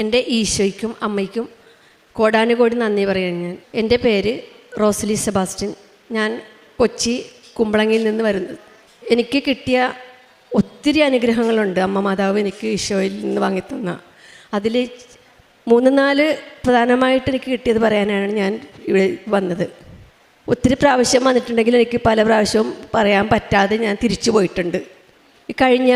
എൻ്റെ ഈശോയ്ക്കും അമ്മയ്ക്കും കോടാനുകോടി നന്ദി പറയുന്നു ഞാൻ. എൻ്റെ പേര് റോസ്ലി സെബാസ്റ്റ്യൻ. ഞാൻ കൊച്ചി കുമ്പളങ്ങിയിൽ നിന്ന് വരുന്നത്. എനിക്ക് കിട്ടിയ ഒത്തിരി അനുഗ്രഹങ്ങളുണ്ട്. അമ്മ മാതാവ് എനിക്ക് ഈശോയിൽ നിന്ന് വാങ്ങിത്തന്ന അതിൽ 3-4 പ്രധാനമായിട്ട് എനിക്ക് കിട്ടിയത് പറയാനാണ് ഞാൻ ഇവിടെ വന്നത്. ഒത്തിരി പ്രാവശ്യം വന്നിട്ടുണ്ടെങ്കിൽ എനിക്ക് പല പ്രാവശ്യവും പറയാൻ പറ്റാതെ ഞാൻ തിരിച്ചു പോയിട്ടുണ്ട്. ഈ കഴിഞ്ഞ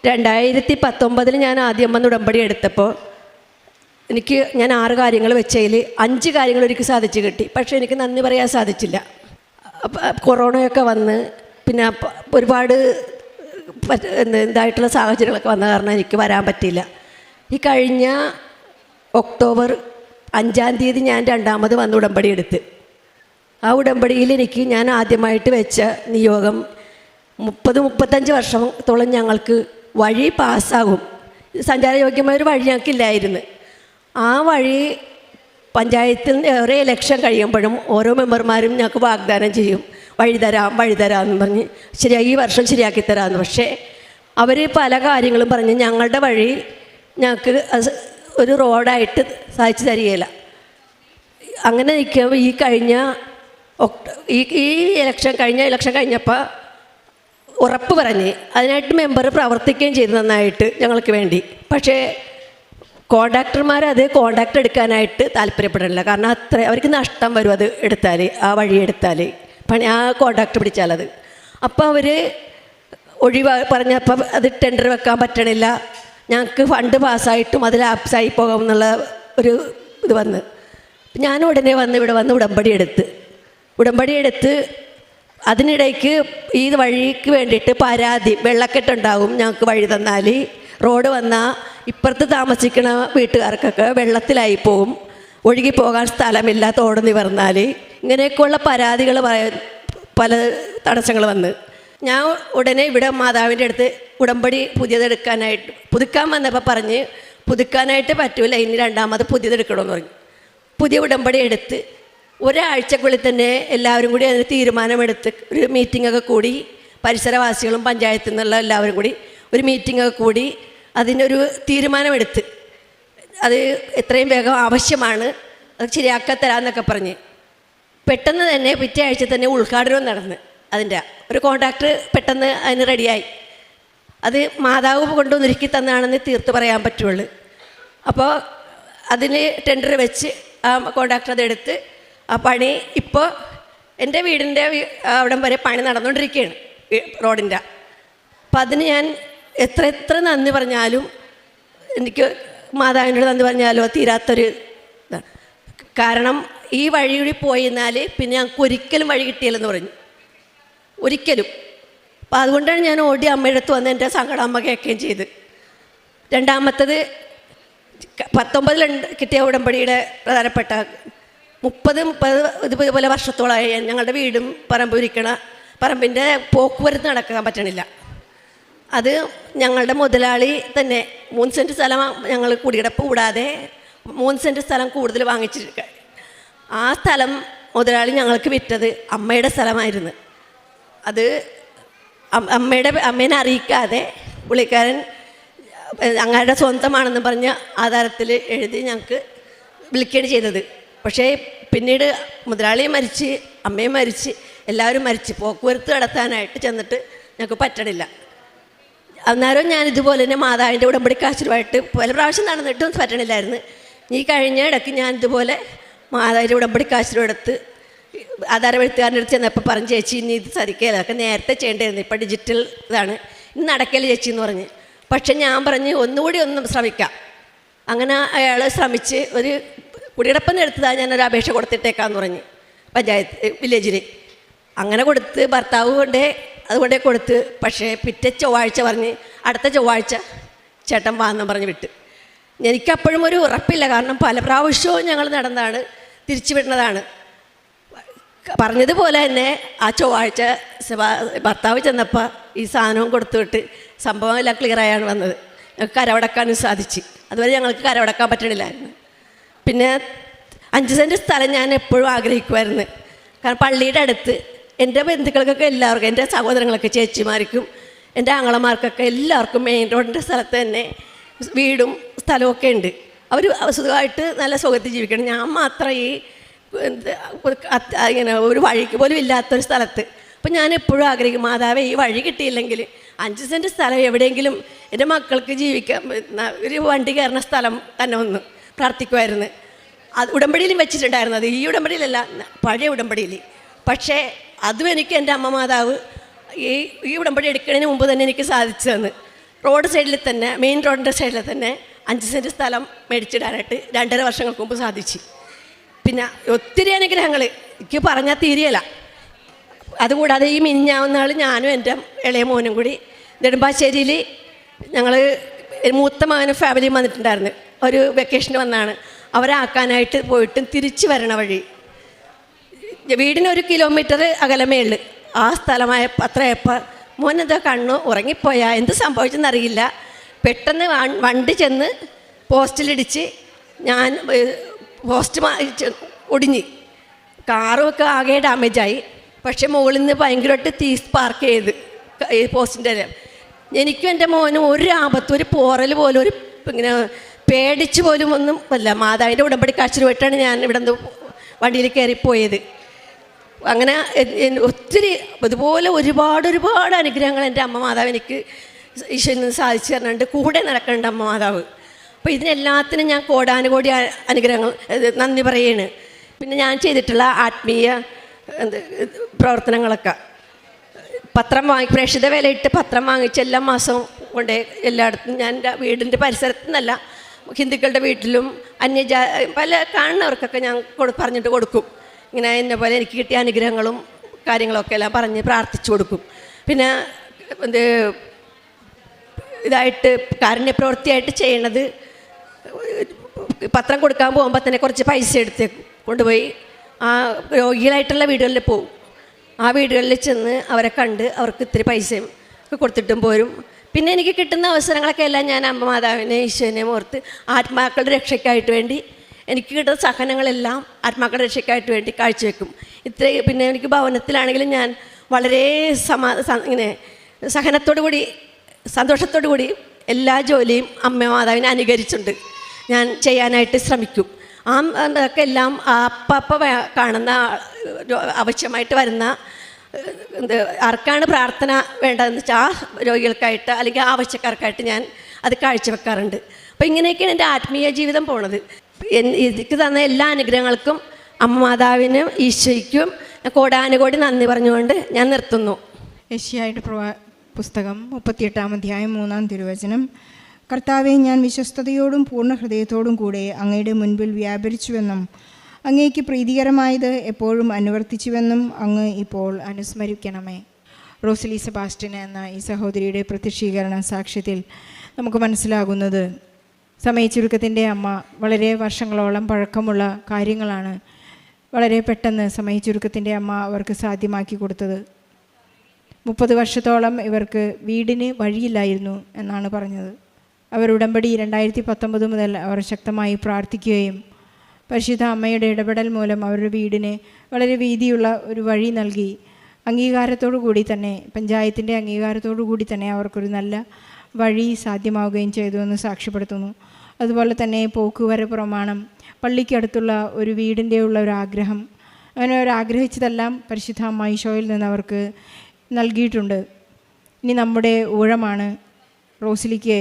2019 ഞാൻ ആദ്യം വന്ന് ഉടമ്പടി എടുത്തപ്പോൾ ഞാൻ 6 കാര്യങ്ങൾ വെച്ചതിൽ 5 കാര്യങ്ങൾ എനിക്ക് സാധിച്ചു കിട്ടി. പക്ഷേ എനിക്ക് നന്ദി പറയാൻ സാധിച്ചില്ല. കൊറോണയൊക്കെ വന്ന് പിന്നെ ഒരുപാട് ഇതായിട്ടുള്ള സാഹചര്യങ്ങളൊക്കെ വന്ന കാരണം എനിക്ക് വരാൻ പറ്റിയില്ല. ഈ കഴിഞ്ഞ ഒക്ടോബർ 5-ാം തീയതി ഞാൻ 2ാമത് വന്ന് ഉടമ്പടി എടുത്ത്. ആ ഉടമ്പടിയിൽ ഞാൻ ആദ്യമായിട്ട് വെച്ച നിയോഗം 30-35 വർഷത്തോളം ഞങ്ങൾക്ക് വഴി പാസ്സാകും, സഞ്ചാരയോഗ്യമായൊരു വഴി ഞങ്ങൾക്കില്ലായിരുന്നു. ആ വഴി പഞ്ചായത്തിൽ ഓരോ ഇലക്ഷൻ കഴിയുമ്പോഴും ഓരോ മെമ്പർമാരും ഞങ്ങൾക്ക് വാഗ്ദാനം ചെയ്യും, വഴി തരാമെന്ന് പറഞ്ഞ് ഈ വർഷം ശരിയാക്കി തരാമെന്ന്. പക്ഷേ അവർ പല കാര്യങ്ങളും പറഞ്ഞ് ഞങ്ങളുടെ വഴി ഞങ്ങൾക്ക് ഒരു റോഡായിട്ട് സാധിച്ചു തരികയില്ല. അങ്ങനെ നിൽക്കുമ്പോൾ ഈ കഴിഞ്ഞ ഇലക്ഷൻ കഴിഞ്ഞപ്പോൾ ഉറപ്പ് പറഞ്ഞ് അതിനായിട്ട് മെമ്പർ പ്രവർത്തിക്കുകയും ചെയ്തു നന്നായിട്ട് ഞങ്ങൾക്ക് വേണ്ടി. പക്ഷേ കോൺട്രാക്ടർമാർ അത് കോൺട്രാക്ട് എടുക്കാനായിട്ട് താല്പര്യപ്പെടില്ല. കാരണം അവർക്ക് നഷ്ടം വരും അത് എടുത്താൽ, ആ വഴി എടുത്താൽ, ആ കോൺട്രാക്ട് പിടിച്ചാലത്. അപ്പോൾ അവർ പറഞ്ഞപ്പോൾ അത് ടെൻഡർ വെക്കാൻ പറ്റണില്ല, ഞങ്ങൾക്ക് ഫണ്ട് പാസ്സായിട്ടും അത് ലാപ്സായി പോകാമെന്നുള്ള ഒരു ഇത് വന്ന് ഞാൻ ഉടനെ ഇവിടെ വന്ന് ഉടമ്പടി എടുത്ത് അതിനിടയ്ക്ക് ഈ വഴിക്ക് വേണ്ടിയിട്ട് പരാതി, വെള്ളക്കെട്ടുണ്ടാകും, ഞങ്ങൾക്ക് വഴി തന്നാൽ റോഡ് വന്നാൽ ഇപ്പുറത്ത് താമസിക്കുന്ന വീട്ടുകാർക്കൊക്കെ വെള്ളത്തിലായി പോവും, ഒഴുകി പോകാൻ സ്ഥലമില്ല, തോട് നിവർന്നാൽ, ഇങ്ങനെയൊക്കെയുള്ള പരാതികൾ പല തടസ്സങ്ങൾ വന്ന് ഞാൻ ഉടനെ ഇവിടെ മാതാവിൻ്റെ അടുത്ത് ഉടമ്പടി പുതുക്കാൻ വന്നപ്പോൾ പറഞ്ഞ് പുതുക്കാനായിട്ട് പറ്റൂല, ഇനി 2ാമത് പുതിയതെടുക്കണമെന്ന് പറഞ്ഞു. പുതിയ ഉടമ്പടി എടുത്ത് ഒരാഴ്ചക്കുള്ളിൽ തന്നെ എല്ലാവരും കൂടി അതിന് തീരുമാനമെടുത്ത് ഒരു മീറ്റിങ്ങൊക്കെ കൂടി, പരിസരവാസികളും പഞ്ചായത്തിൽ നിന്നുള്ള എല്ലാവരും കൂടി ഒരു മീറ്റിങ്ങൊക്കെ കൂടി അതിനൊരു തീരുമാനമെടുത്ത് അത് എത്രയും വേഗം ആവശ്യമാണ്, അത് ശരിയാക്കാൻ തരാമെന്നൊക്കെ പറഞ്ഞ് പെട്ടെന്ന് തന്നെ പിറ്റേ ആഴ്ച തന്നെ ഉദ്ഘാടനവും നടന്ന് അതിൻ്റെ ഒരു കോൺട്രാക്ടർ പെട്ടെന്ന് അതിന് റെഡിയായി. അത് മാതാവ് കൊണ്ടുവന്നൊരുക്കി തന്നാണെന്ന് തീർത്ത് പറയാൻ പറ്റുള്ളൂ. അപ്പോൾ അതിന് ടെൻഡർ വെച്ച് ആ കോൺട്രാക്ടർ അതെടുത്ത് ആ പണി ഇപ്പോൾ എൻ്റെ വീടിൻ്റെ അവിടം വരെ പണി നടന്നുകൊണ്ടിരിക്കുകയാണ്, റോഡിൻ്റെ. അപ്പം അതിന് ഞാൻ എത്ര നന്ദി പറഞ്ഞാലും, എനിക്ക് മാതാവിനോട് നന്ദി പറഞ്ഞാലോ തീരാത്തൊരു ഇതാണ്. കാരണം ഈ വഴി കൂടി പോയിരുന്നാൽ പിന്നെ ഞങ്ങൾക്ക് ഒരിക്കലും വഴി കിട്ടിയില്ലെന്ന് പറഞ്ഞു, ഒരിക്കലും. അപ്പം അതുകൊണ്ടാണ് ഞാൻ ഓടി അമ്മയുടെ അടുത്ത് വന്ന് എൻ്റെ സങ്കടം അമ്മ കേൾക്കുകയും ചെയ്ത്. 2ാമത്തത് 19 കിട്ടിയ ഉടമ്പടിയുടെ പ്രധാനപ്പെട്ട 30 ഇതുപോലെ വർഷത്തോളമായി ഞങ്ങളുടെ വീടും പറമ്പിൻ്റെ പോക്കുവരത്ത് നടക്കാൻ പറ്റണില്ല. അത് ഞങ്ങളുടെ മുതലാളി തന്നെ 3 സെൻറ്റ് സ്ഥലം ഞങ്ങൾ കുടികിടപ്പ് കൂടാതെ 3 സെൻറ്റ് സ്ഥലം കൂടുതൽ വാങ്ങിച്ചിരിക്കുക. ആ സ്ഥലം മുതലാളി ഞങ്ങൾക്ക് വിറ്റത് അമ്മയുടെ സ്ഥലമായിരുന്നു. അത് അമ്മേനെ അറിയിക്കാതെ പുള്ളിക്കാരൻ അങ്ങയുടെ സ്വന്തമാണെന്ന് പറഞ്ഞ് ആധാരത്തിൽ എഴുതി ഞങ്ങൾക്ക് വിളിക്കുകയാണ് ചെയ്തത്. പക്ഷേ പിന്നീട് മുതലാളിയും മരിച്ച്, അമ്മയും മരിച്ച്, എല്ലാവരും മരിച്ച്, പോക്കുവരത്ത് നടത്താനായിട്ട് ചെന്നിട്ട് ഞങ്ങൾക്ക് പറ്റണില്ല. അന്നേരം ഞാൻ ഇതുപോലെ തന്നെ മാതാവിൻ്റെ ഉടമ്പടി കാശുമായിട്ട് പല പ്രാവശ്യം നടന്നിട്ടും പറ്റണില്ലായിരുന്നു. ഈ കഴിഞ്ഞ ഇടയ്ക്ക് ഞാൻ ഇതുപോലെ മാതാവിൻ്റെ ഉടമ്പടി കാശുമെടുത്ത് ആധാരമെഴുത്തുകാരൻ്റെ അടുത്ത് ചെന്നപ്പോൾ പറഞ്ഞു, ചേച്ചി ഇനി ഇത് സാധിക്കില്ല, അതൊക്കെ നേരത്തെ ചെയ്യേണ്ടിയിരുന്നു, ഇപ്പോൾ ഡിജിറ്റൽ ഇതാണ്, ഇന്ന് നടക്കല് ചേച്ചി എന്ന് പറഞ്ഞ്. പക്ഷെ ഞാൻ പറഞ്ഞ് ഒന്നുകൂടി ശ്രമിക്കാം. അങ്ങനെ അയാൾ ശ്രമിച്ച് ഒരു കുടികിടപ്പെന്ന് എടുത്തതാണ് ഞാനൊരു അപേക്ഷ കൊടുത്തിട്ടേക്കാന്ന് പറഞ്ഞ് പഞ്ചായത്ത് വില്ലേജിൽ. അങ്ങനെ കൊടുത്ത് ഭർത്താവ് അതുകൊണ്ടേ കൊടുത്ത്. പക്ഷേ പിറ്റേ ചൊവ്വാഴ്ച പറഞ്ഞ് അടുത്ത ചൊവ്വാഴ്ച ചേട്ടൻ വാന്നും പറഞ്ഞ് വിട്ട്. എനിക്കപ്പോഴും ഒരു ഉറപ്പില്ല, കാരണം പല പ്രാവശ്യവും ഞങ്ങൾ നടന്നതാണ്, തിരിച്ചു വിടുന്നതാണ്. പറഞ്ഞതുപോലെ തന്നെ ആ ചൊവ്വാഴ്ച ഭർത്താവ് ചെന്നപ്പോൾ ഈ സാധനവും കൊടുത്തുവിട്ട് സംഭവം എല്ലാം ക്ലിയറായാണ് വന്നത്. ഞങ്ങൾക്ക് കരവടക്കാനും സാധിച്ചു. അതുവരെ ഞങ്ങൾക്ക് കരവടക്കാൻ പറ്റണില്ലായിരുന്നു. പിന്നെ 5 സെൻറ്റ് സ്ഥലം ഞാൻ എപ്പോഴും ആഗ്രഹിക്കുമായിരുന്നു. കാരണം പള്ളിയുടെ അടുത്ത് എൻ്റെ ബന്ധുക്കൾക്കൊക്കെ എല്ലാവർക്കും, എൻ്റെ സഹോദരങ്ങളൊക്കെ, ചേച്ചിമാർക്കും എൻ്റെ ആങ്ങളമാർക്കൊക്കെ എല്ലാവർക്കും മെയിൻ റോഡിൻ്റെ സ്ഥലത്ത് തന്നെ വീടും സ്ഥലമൊക്കെ ഉണ്ട്. അവർ സുഖമായിട്ട് നല്ല സുഖത്തിൽ ജീവിക്കണം. ഞാൻ മാത്രം ഈ ഇങ്ങനെ ഒരു വഴിക്ക് പോലും ഇല്ലാത്തൊരു സ്ഥലത്ത്. അപ്പം ഞാൻ എപ്പോഴും ആഗ്രഹിക്കും, മാതാവേ ഈ വഴി കിട്ടിയില്ലെങ്കിൽ 5 സെൻറ്റ് സ്ഥലം എവിടെയെങ്കിലും എൻ്റെ മക്കൾക്ക് ജീവിക്കാൻ ഒരു വണ്ടി കയറുന്ന സ്ഥലം തന്നെ ഒന്ന് പ്രാർത്ഥിക്കുമായിരുന്നു. അത് ഉടമ്പടിയിലും വെച്ചിട്ടുണ്ടായിരുന്നു. അത് ഈ ഉടമ്പടിയിലല്ല, പഴയ ഉടമ്പടിയിൽ. പക്ഷേ അതും എനിക്ക് എൻ്റെ അമ്മ മാതാവ് ഈ ഉടമ്പടി എടുക്കുന്നതിന് മുമ്പ് തന്നെ എനിക്ക് സാധിച്ചു തന്ന്. റോഡ് സൈഡിൽ തന്നെ, മെയിൻ റോഡിൻ്റെ സൈഡിൽ തന്നെ 5 സെൻറ്റ് സ്ഥലം മേടിച്ചിടാനായിട്ട് 2.5 വർഷങ്ങൾക്ക് മുമ്പ് സാധിച്ചു. പിന്നെ ഒത്തിരി അനുഗ്രഹങ്ങൾ എനിക്ക് പറഞ്ഞാൽ തീരെയല്ല. അതുകൂടാതെ ഈ മിനിഞ്ഞാവുന്ന നാൾ ഞാനും എൻ്റെ ഇളയ മോനും കൂടി നെടുമ്പാശ്ശേരിയിൽ ഞങ്ങൾ മൂത്ത മകനും ഫാമിലിയും വന്നിട്ടുണ്ടായിരുന്നു. ഒരു വെക്കേഷന് വന്നാണ്. അവരാക്കാനായിട്ട് പോയിട്ടും തിരിച്ച് വരണ വഴി വീടിന് 1 കിലോമീറ്റർ അകലമേയുള്ളു. ആ സ്ഥലമായ അത്രയപ്പോൾ മോനെന്താ കണ്ണു ഉറങ്ങിപ്പോയാ, എന്ത് സംഭവിച്ചെന്നറിയില്ല. പെട്ടെന്ന് വണ്ടി ചെന്ന് പോസ്റ്റിലിടിച്ച് ഞാൻ പോസ്റ്റ് ഒടിഞ്ഞ് കാറുമൊക്കെ ആകെ ഡാമേജായി. പക്ഷെ മുകളിൽ നിന്ന് ഭയങ്കരമായിട്ട് തീ സ്പാർക്ക് ചെയ്ത് ഈ പോസ്റ്റിൻ്റെ എനിക്കും എൻ്റെ മോനും ഒരു ആപത്തും ഒരു പോറൽ പോലും ഒരു ഇങ്ങനെ പേടിച്ച് പോലും ഒന്നും അല്ല. മാതാവിൻ്റെ ഉടമ്പടി കാഴ്ച പോയിട്ടാണ് ഞാൻ ഇവിടെ നിന്ന് വണ്ടിയിൽ കയറിപ്പോയത്. അങ്ങനെ ഒത്തിരി ഇതുപോലെ ഒരുപാട് അനുഗ്രഹങ്ങൾ എൻ്റെ അമ്മ മാതാവ് എനിക്ക് ഈശോയിൽ നിന്ന് സാധിച്ചു തരുന്നുണ്ട്. കൂടെ നടക്കുന്നുണ്ട് അമ്മ മാതാവ്. അപ്പോൾ ഇതിനെല്ലാത്തിനും ഞാൻ കോടാനുകോടി അനുഗ്രഹങ്ങൾ നന്ദി പറയുകയാണ്. പിന്നെ ഞാൻ ചെയ്തിട്ടുള്ള ആത്മീയ പ്രവർത്തനങ്ങളൊക്കെ പത്രം പ്രേക്ഷിത വിലയിട്ട് പത്രം വാങ്ങിച്ച് എല്ലാ മാസവും കൊണ്ട് എല്ലായിടത്തും ഞാൻ എൻ്റെ വീടിൻ്റെ പരിസരത്തു നിന്നല്ല, ഹിന്ദുക്കളുടെ വീട്ടിലും പല കാണുന്നവർക്കൊക്കെ ഞാൻ പറഞ്ഞിട്ട് കൊടുക്കും. ഇങ്ങനെ എന്നെ പോലെ എനിക്ക് കിട്ടിയ അനുഗ്രഹങ്ങളും കാര്യങ്ങളൊക്കെ എല്ലാം പറഞ്ഞ് പ്രാർത്ഥിച്ചു കൊടുക്കും. പിന്നെ ഇതായിട്ട് കാരുണ്യപ്രവൃത്തിയായിട്ട് ചെയ്യണത്, പത്രം കൊടുക്കാൻ പോകുമ്പോൾ തന്നെ കുറച്ച് പൈസ എടുത്ത് കൊണ്ടുപോയി ആ രോഗികളായിട്ടുള്ള വീടുകളിൽ പോകും. ആ വീടുകളിൽ ചെന്ന് അവരെ കണ്ട് അവർക്ക് ഇത്തിരി പൈസയും ഒക്കെ കൊടുത്തിട്ടും പോരും. പിന്നെ എനിക്ക് കിട്ടുന്ന അവസരങ്ങളൊക്കെ എല്ലാം ഞാൻ അമ്മ മാതാവിനെ ഈശോനെ ഓർത്ത് ആത്മാക്കളുടെ രക്ഷയ്ക്കായിട്ട് വേണ്ടി എനിക്ക് കിട്ടുന്ന സഹനങ്ങളെല്ലാം ആത്മാക്കളുടെ രക്ഷയ്ക്കായിട്ട് വേണ്ടി കാഴ്ചവെക്കും. പിന്നെ എനിക്ക് ഭവനത്തിലാണെങ്കിലും ഞാൻ വളരെ ഇങ്ങനെ സഹനത്തോടു കൂടി സന്തോഷത്തോടു കൂടി എല്ലാ ജോലിയും അമ്മ മാതാവിനെ അനുകരിച്ചുണ്ട് ഞാൻ ചെയ്യാനായിട്ട് ശ്രമിക്കും. അതൊക്കെ എല്ലാം അപ്പ കാണുന്ന ആവശ്യമായിട്ട് വരുന്ന ആർക്കാണ് പ്രാർത്ഥന വേണ്ടതെന്ന് വെച്ചാൽ ആ രോഗികൾക്കായിട്ട് അല്ലെങ്കിൽ ആവശ്യക്കാർക്കായിട്ട് ഞാൻ അത് കാഴ്ചവെക്കാറുണ്ട്. അപ്പോൾ ഇങ്ങനെയൊക്കെയാണ് എൻ്റെ ആത്മീയ ജീവിതം പോണത്. എനിക്ക് തന്ന എല്ലാ അനുഗ്രഹങ്ങൾക്കും അമ്മ മാതാവിനും ഈശോയ്ക്കും കോടാനുകോടി നന്ദി പറഞ്ഞുകൊണ്ട് ഞാൻ നിർത്തുന്നു. യെശയ്യായുടെ പുസ്തകം 38-ാം അധ്യായം 3-ാം തിരുവചനം. കർത്താവെ, ഞാൻ വിശ്വസ്തയോടും പൂർണ്ണ ഹൃദയത്തോടും കൂടെ അങ്ങയുടെ മുൻപിൽ വ്യാപരിച്ചുവെന്നും അങ്ങേക്ക് പ്രീതികരമായത് എപ്പോഴും അനുവർത്തിച്ചുവെന്നും അങ്ങ് ഇപ്പോൾ അനുസ്മരിക്കണമേ. റോസലി സെബാസ്റ്റ്യൻ എന്ന ഈ സഹോദരിയുടെ പ്രത്യക്ഷീകരണ സാക്ഷ്യത്തിൽ നമുക്ക് മനസ്സിലാകുന്നത്, സമയച്ചുരുക്കത്തിൻ്റെ അമ്മ വളരെ വർഷങ്ങളോളം പഴക്കമുള്ള കാര്യങ്ങളാണ് വളരെ പെട്ടെന്ന് സമയച്ചുരുക്കത്തിൻ്റെ അമ്മ അവർക്ക് സാധ്യമാക്കി കൊടുത്തത്. 30 വർഷത്തോളം ഇവർക്ക് വീടിന് വഴിയില്ലായിരുന്നു എന്നാണ് പറഞ്ഞത്. അവർ ഉടമ്പടി 2019 മുതൽ അവർ ശക്തമായി പ്രാർത്ഥിക്കുകയും പരിശുദ്ധ അമ്മയുടെ ഇടപെടൽ മൂലം അവരുടെ വീടിന് വളരെ വീതിയുള്ള ഒരു വഴി നൽകി അംഗീകാരത്തോടു കൂടി തന്നെ, പഞ്ചായത്തിൻ്റെ അംഗീകാരത്തോടു കൂടി തന്നെ അവർക്കൊരു നല്ല വഴി സാധ്യമാവുകയും ചെയ്തു എന്ന് സാക്ഷ്യപ്പെടുത്തുന്നു. അതുപോലെ തന്നെ പോക്കുവര പ്രമാണം, പള്ളിക്കടുത്തുള്ള ഒരു വീടിൻ്റെ ഉള്ള ഒരു ആഗ്രഹം, അങ്ങനെ അവർ ആഗ്രഹിച്ചതെല്ലാം പരിശുദ്ധ അമ്മ ഈശോയിൽ നിന്ന് അവർക്ക് നൽകിയിട്ടുണ്ട്. ഇനി നമ്മുടെ ഊഴമാണ്. റോസലിക്ക്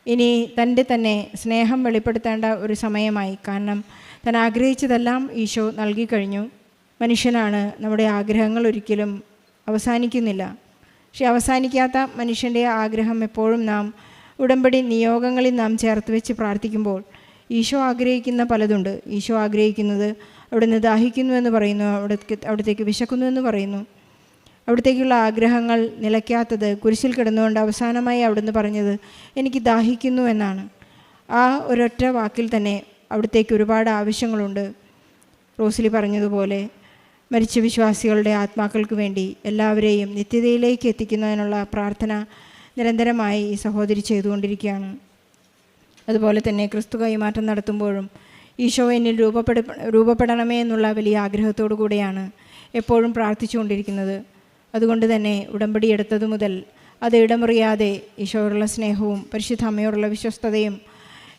ഇനി തൻ്റെ തന്നെ സ്നേഹം വെളിപ്പെടുത്തേണ്ട ഒരു സമയമായി. കാരണം താൻ ആഗ്രഹിച്ചതെല്ലാം ഈശോ നൽകിക്കഴിഞ്ഞു. മനുഷ്യനാണ്, നമ്മുടെ ആഗ്രഹങ്ങൾ ഒരിക്കലും അവസാനിക്കുന്നില്ല. പക്ഷെ അവസാനിക്കാത്ത മനുഷ്യൻ്റെ ആഗ്രഹം എപ്പോഴും നാം ഉടമ്പടി നിയോഗങ്ങളിൽ നാം ചേർത്ത് വെച്ച് പ്രാർത്ഥിക്കുമ്പോൾ ഈശോ ആഗ്രഹിക്കുന്ന പലതുണ്ട്. ഈശോ ആഗ്രഹിക്കുന്നത് അവിടുന്ന് ദാഹിക്കുന്നു എന്ന് പറയുന്നു, അവിടത്തേക്ക് വിശക്കുന്നു എന്ന് പറയുന്നു. അവിടത്തേക്കുള്ള ആഗ്രഹങ്ങൾ നിലയ്ക്കാത്തത് കുരിശിൽ കിടന്നുകൊണ്ട് അവസാനമായി അവിടുന്ന് പറഞ്ഞത് എനിക്ക് ദാഹിക്കുന്നു എന്നാണ്. ആ ഒരൊറ്റ വാക്കിൽ തന്നെ അവിടത്തേക്ക് ഒരുപാട് ആവശ്യങ്ങളുണ്ട്. റോസലി പറഞ്ഞതുപോലെ മരിച്ച വിശ്വാസികളുടെ ആത്മാക്കൾക്ക് വേണ്ടി എല്ലാവരെയും നിത്യതയിലേക്ക് എത്തിക്കുന്നതിനുള്ള പ്രാർത്ഥന നിരന്തരമായി ഈ സഹോദരി ചെയ്തുകൊണ്ടിരിക്കുകയാണ്. അതുപോലെ തന്നെ ക്രിസ്തു കൈമാറ്റം നടത്തുമ്പോഴും ഈശോ എന്നിൽ രൂപപ്പെടണമേ എന്നുള്ള വലിയ ആഗ്രഹത്തോടു കൂടെയാണ് എപ്പോഴും പ്രാർത്ഥിച്ചുകൊണ്ടിരിക്കുന്നത്. അതുകൊണ്ട് തന്നെ ഉടമ്പടി എടുത്തതു മുതൽ അത് ഇടമുറിയാതെ ഈശോയോടുള്ള സ്നേഹവും പരിശുദ്ധ അമ്മയോടുള്ള വിശ്വസ്തതയും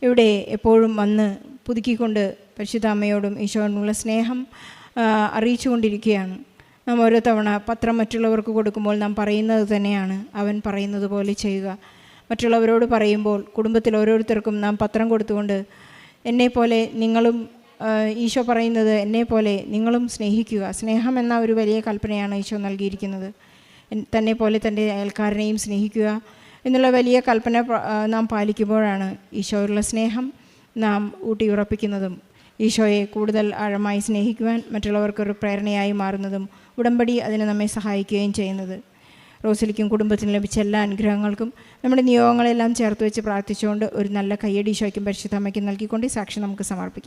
ഇവിടെ എപ്പോഴും വന്ന് പുതുക്കിക്കൊണ്ട് പരിശുദ്ധ അമ്മയോടും ഈശോയോടുമുള്ള സ്നേഹം അറിയിച്ചു കൊണ്ടിരിക്കുകയാണ്. നാം ഓരോ തവണ പത്രം മറ്റുള്ളവർക്ക് കൊടുക്കുമ്പോൾ നാം പറയുന്നത് തന്നെയാണ്, അവൻ പറയുന്നത് പോലെ ചെയ്യുക. മറ്റുള്ളവരോട് പറയുമ്പോൾ കുടുംബത്തിൽ ഓരോരുത്തർക്കും നാം പത്രം കൊടുത്തുകൊണ്ട് എന്നെപ്പോലെ നിങ്ങളും, ഈശോ പറയുന്നത് എന്നെപ്പോലെ നിങ്ങളും സ്നേഹിക്കുക. സ്നേഹം എന്ന ഒരു വലിയ കൽപ്പനയാണ് ഈശോ നൽകിയിരിക്കുന്നത്. തന്നെ പോലെ തൻ്റെ അയൽക്കാരനെയും സ്നേഹിക്കുക എന്നുള്ള വലിയ കൽപ്പന നാം പാലിക്കുമ്പോഴാണ് ഈശോയുള്ള സ്നേഹം നാം ഊട്ടിയുറപ്പിക്കുന്നതും ഈശോയെ കൂടുതൽ ആഴമായി സ്നേഹിക്കുവാൻ മറ്റുള്ളവർക്കൊരു പ്രേരണയായി മാറുന്നതും ഉടമ്പടി അതിന് നമ്മെ സഹായിക്കുകയും ചെയ്യുന്നത്. റോസലിക്കും കുടുംബത്തിനും ലഭിച്ച എല്ലാ അനുഗ്രഹങ്ങൾക്കും നമ്മുടെ നിയോഗങ്ങളെല്ലാം ചേർത്ത് വെച്ച് പ്രാർത്ഥിച്ചുകൊണ്ട് ഒരു നല്ല കയ്യടി ഈശോയ്ക്കും പരിശുദ്ധ അമ്മയ്ക്കും നൽകിക്കൊണ്ട് ഈ സാക്ഷി നമുക്ക് സമർപ്പിക്കാം.